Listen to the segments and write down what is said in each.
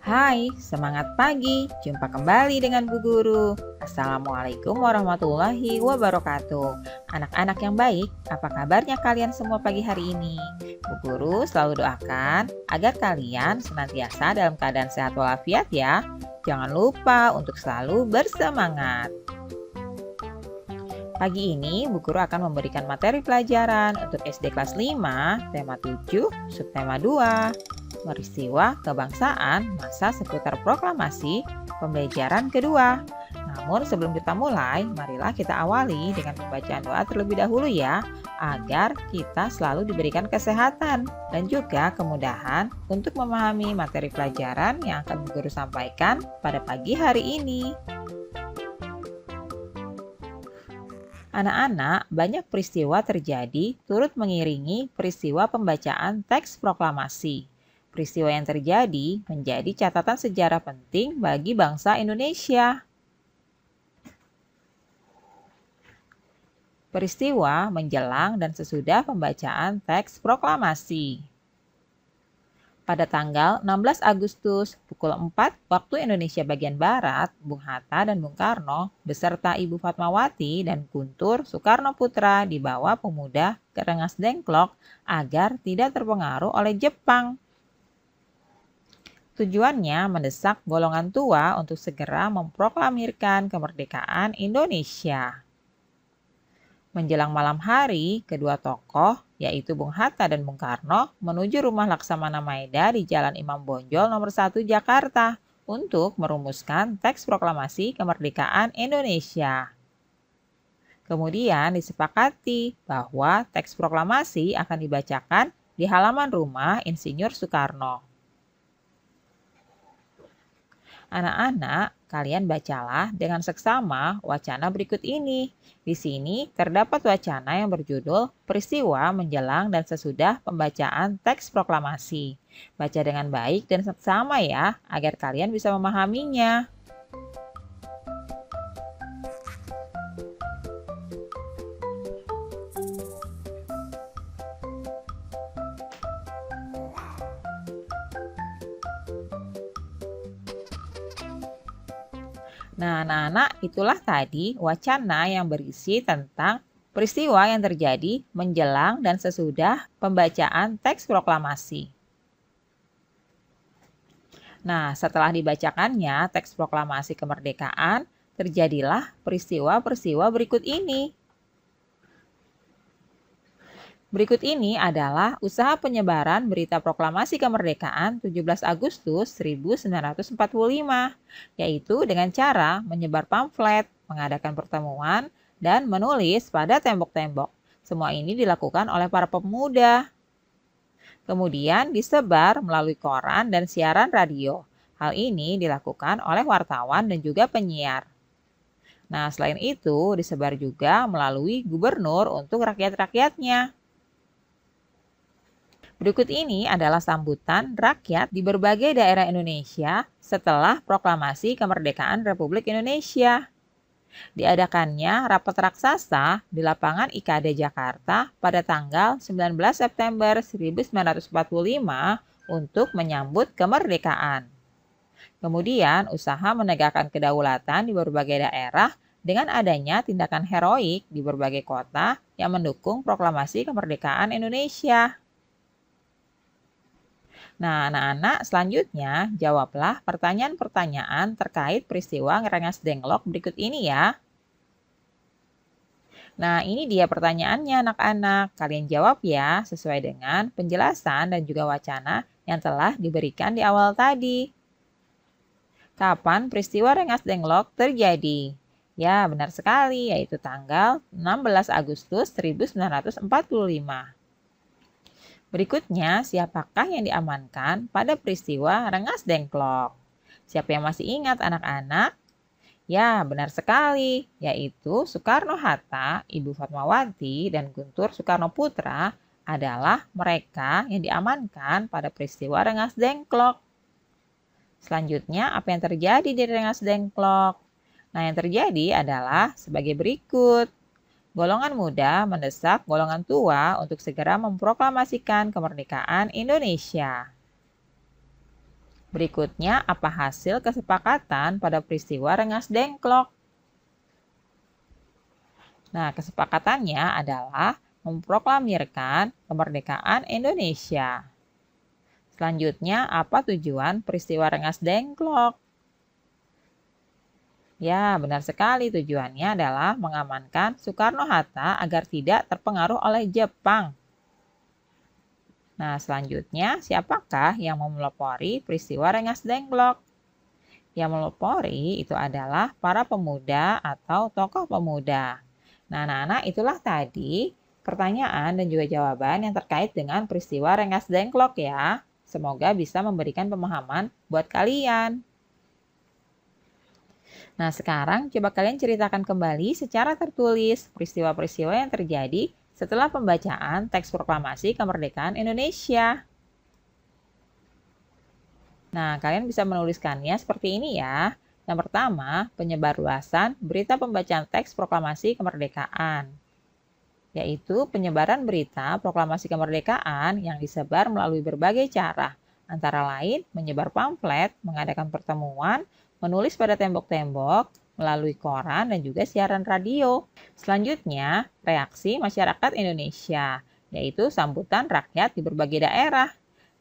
Hai, semangat pagi. Jumpa kembali dengan Bu Guru. Assalamualaikum warahmatullahi wabarakatuh. Anak-anak yang baik, apa kabarnya kalian semua pagi hari ini? Bu Guru selalu doakan agar kalian senantiasa dalam keadaan sehat walafiat ya. Jangan lupa untuk selalu bersemangat. Pagi ini, Bu Guru akan memberikan materi pelajaran untuk SD kelas 5, tema 7, subtema 2, peristiwa kebangsaan masa seputar proklamasi pembelajaran kedua. Namun sebelum kita mulai, marilah kita awali dengan pembacaan doa terlebih dahulu ya, agar kita selalu diberikan kesehatan dan juga kemudahan untuk memahami materi pelajaran yang akan Bu Guru sampaikan pada pagi hari ini. Anak-anak, banyak peristiwa terjadi turut mengiringi peristiwa pembacaan teks proklamasi. Peristiwa yang terjadi menjadi catatan sejarah penting bagi bangsa Indonesia. Peristiwa menjelang dan sesudah pembacaan teks proklamasi. Pada tanggal 16 Agustus pukul 4 waktu Indonesia bagian Barat, Bung Hatta dan Bung Karno beserta Ibu Fatmawati dan Guntur Soekarno Putra dibawa pemuda ke Rengas Dengklok agar tidak terpengaruh oleh Jepang. Tujuannya mendesak golongan tua untuk segera memproklamirkan kemerdekaan Indonesia. Menjelang malam hari, kedua tokoh, yaitu Bung Hatta dan Bung Karno, menuju rumah Laksamana Maeda di Jalan Imam Bonjol nomor 1 Jakarta untuk merumuskan teks proklamasi kemerdekaan Indonesia. Kemudian disepakati bahwa teks proklamasi akan dibacakan di halaman rumah Insinyur Soekarno. Anak-anak, kalian bacalah dengan seksama wacana berikut ini. Di sini terdapat wacana yang berjudul Peristiwa Menjelang dan Sesudah Pembacaan Teks Proklamasi. Baca dengan baik dan seksama ya, agar kalian bisa memahaminya. Nah, anak-anak, itulah tadi wacana yang berisi tentang peristiwa yang terjadi menjelang dan sesudah pembacaan teks proklamasi. Nah, setelah dibacakannya teks proklamasi kemerdekaan, terjadilah peristiwa-peristiwa berikut ini. Berikut ini adalah usaha penyebaran berita proklamasi kemerdekaan 17 Agustus 1945, yaitu dengan cara menyebar pamflet, mengadakan pertemuan, dan menulis pada tembok-tembok. Semua ini dilakukan oleh para pemuda. Kemudian disebar melalui koran dan siaran radio. Hal ini dilakukan oleh wartawan dan juga penyiar. Nah, selain itu disebar juga melalui gubernur untuk rakyat-rakyatnya. Berikut ini adalah sambutan rakyat di berbagai daerah Indonesia setelah proklamasi kemerdekaan Republik Indonesia. Diadakannya rapat raksasa di lapangan IKD Jakarta pada tanggal 19 September 1945 untuk menyambut kemerdekaan. Kemudian usaha menegakkan kedaulatan di berbagai daerah dengan adanya tindakan heroik di berbagai kota yang mendukung proklamasi kemerdekaan Indonesia. Nah, anak-anak, selanjutnya jawablah pertanyaan-pertanyaan terkait peristiwa Rengas Dengklok berikut ini ya. Nah, ini dia pertanyaannya anak-anak. Kalian jawab ya sesuai dengan penjelasan dan juga wacana yang telah diberikan di awal tadi. Kapan peristiwa Rengas Dengklok terjadi? Ya, benar sekali, yaitu tanggal 16 Agustus 1945. Berikutnya, siapakah yang diamankan pada peristiwa Rengas Dengklok? Siapa yang masih ingat anak-anak? Ya, benar sekali, yaitu Soekarno-Hatta, Ibu Fatmawati, dan Guntur Soekarno Putra adalah mereka yang diamankan pada peristiwa Rengas Dengklok. Selanjutnya, apa yang terjadi di Rengas Dengklok? Nah, yang terjadi adalah sebagai berikut. Golongan muda mendesak golongan tua untuk segera memproklamasikan kemerdekaan Indonesia. Berikutnya, apa hasil kesepakatan pada peristiwa Rengas Dengklok? Nah, kesepakatannya adalah memproklamirkan kemerdekaan Indonesia. Selanjutnya, apa tujuan peristiwa Rengas Dengklok? Ya, benar sekali, tujuannya adalah mengamankan Soekarno-Hatta agar tidak terpengaruh oleh Jepang. Nah, selanjutnya, siapakah yang memelopori peristiwa Rengas Dengklok? Yang melopori itu adalah para pemuda atau tokoh pemuda. Nah, anak-anak, itulah tadi pertanyaan dan juga jawaban yang terkait dengan peristiwa Rengas Dengklok ya. Semoga bisa memberikan pemahaman buat kalian. Nah, sekarang coba kalian ceritakan kembali secara tertulis peristiwa-peristiwa yang terjadi setelah pembacaan teks proklamasi kemerdekaan Indonesia. Nah, kalian bisa menuliskannya seperti ini ya. Yang pertama, penyebarluasan berita pembacaan teks proklamasi kemerdekaan, yaitu penyebaran berita proklamasi kemerdekaan yang disebar melalui berbagai cara, antara lain menyebar pamflet, mengadakan pertemuan, menulis pada tembok-tembok, melalui koran, dan juga siaran radio. Selanjutnya, reaksi masyarakat Indonesia, yaitu sambutan rakyat di berbagai daerah.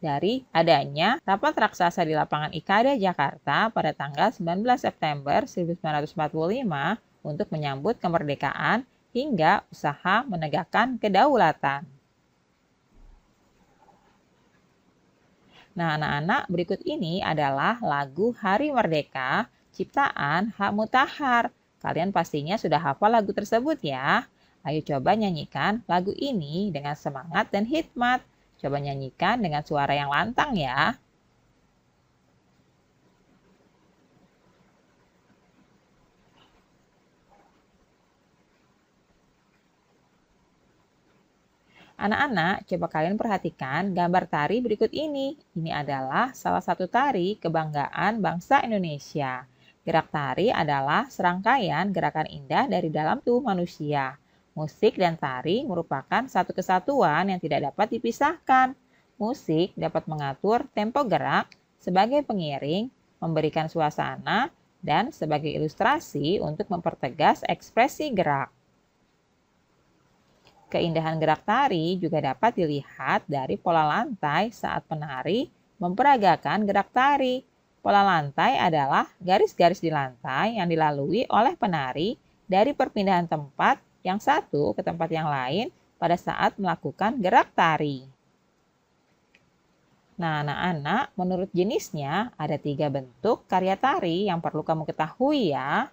Dari adanya rapat raksasa di lapangan Ikada, Jakarta pada tanggal 19 September 1945 untuk menyambut kemerdekaan hingga usaha menegakkan kedaulatan. Nah, anak-anak, berikut ini adalah lagu Hari Merdeka ciptaan H. Mutahar. Kalian pastinya sudah hafal lagu tersebut ya. Ayo coba nyanyikan lagu ini dengan semangat dan hikmat. Coba nyanyikan dengan suara yang lantang ya. Anak-anak, coba kalian perhatikan gambar tari berikut ini. Ini adalah salah satu tari kebanggaan bangsa Indonesia. Gerak tari adalah serangkaian gerakan indah dari dalam tubuh manusia. Musik dan tari merupakan satu kesatuan yang tidak dapat dipisahkan. Musik dapat mengatur tempo gerak sebagai pengiring, memberikan suasana, dan sebagai ilustrasi untuk mempertegas ekspresi gerak. Keindahan gerak tari juga dapat dilihat dari pola lantai saat penari memperagakan gerak tari. Pola lantai adalah garis-garis di lantai yang dilalui oleh penari dari perpindahan tempat yang satu ke tempat yang lain pada saat melakukan gerak tari. Nah, anak-anak, menurut jenisnya ada 3 bentuk karya tari yang perlu kamu ketahui ya.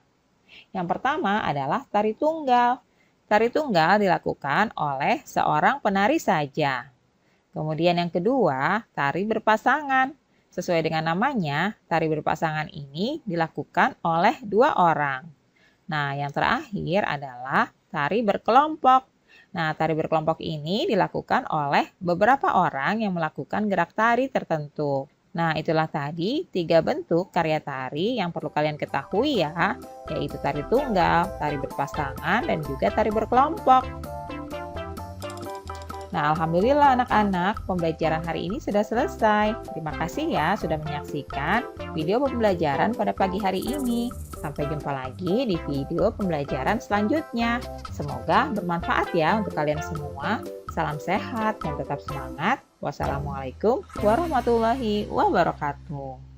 Yang pertama adalah tari tunggal. Tari tunggal dilakukan oleh seorang penari saja. Kemudian yang kedua, tari berpasangan. Sesuai dengan namanya, tari berpasangan ini dilakukan oleh 2 orang. Nah, yang terakhir adalah tari berkelompok. Nah, tari berkelompok ini dilakukan oleh beberapa orang yang melakukan gerak tari tertentu. Nah, itulah tadi 3 bentuk karya tari yang perlu kalian ketahui ya, yaitu tari tunggal, tari berpasangan, dan juga tari berkelompok. Nah, alhamdulillah anak-anak, pembelajaran hari ini sudah selesai. Terima kasih ya sudah menyaksikan video pembelajaran pada pagi hari ini. Sampai jumpa lagi di video pembelajaran selanjutnya. Semoga bermanfaat ya untuk kalian semua. Salam sehat dan tetap semangat. Wassalamualaikum warahmatullahi wabarakatuh.